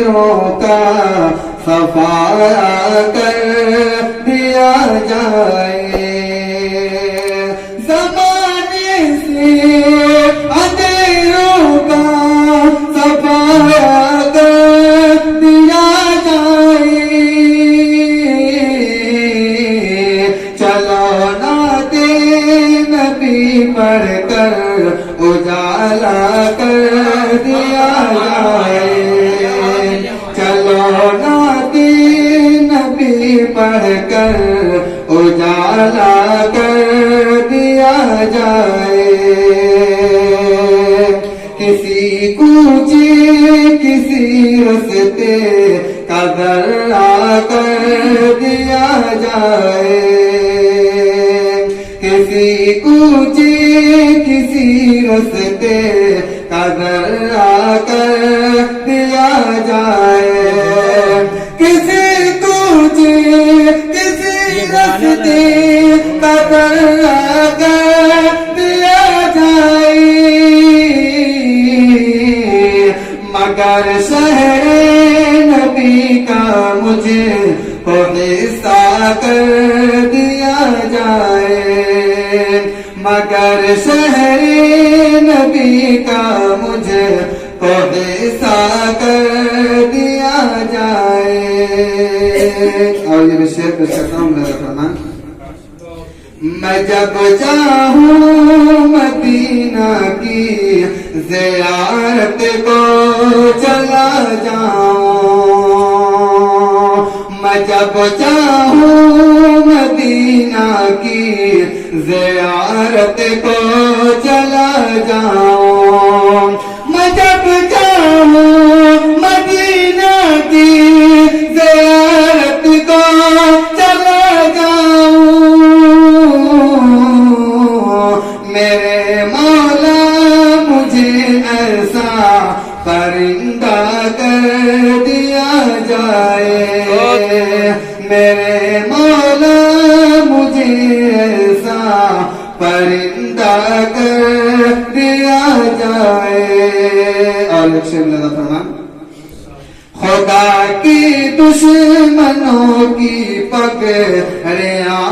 دلوں کا صفایا کر دیا جائے، زمانے سے اندھیروں کا صفایا کر دیا جائے، چلو نعت نبی پڑھ کر اجالا کر دیا جائے، چلو نعت نبی پڑھ کر اجالا کر دیا جائے، کسی کوچے کسی رستے کا ذرا کر دیا جائے، کسی کوچے کسی رستے کا ذرا کر دیا جائے، کسی کوچے کسی رستے کا ذرا کر دیا جائے، مگر شہر نبی کا مجھے کو حصہ کر دیا جائے، مگر شہر نبی کا مجھے کو حصہ کر دیا جائے۔ اور یہ شعر پیش کرتا ہوں میرا فرمان، میں جب چاہوں مدینہ کی زیارت کو چلا جاؤں، میں جب چاہوں مدینہ کی زیارت کو چلا جاؤں، میں جب چاہوں مدینہ کی زیارت کو چلا جاؤں، میرے مولا مجھے ایسا پرندہ کر دیا جائے، میرے مولا مجھے ایسا پرندہ کر دیا جائے۔ اور ایک شعر لگا فرمان، خدا کی دشمنوں کی پگڑیاں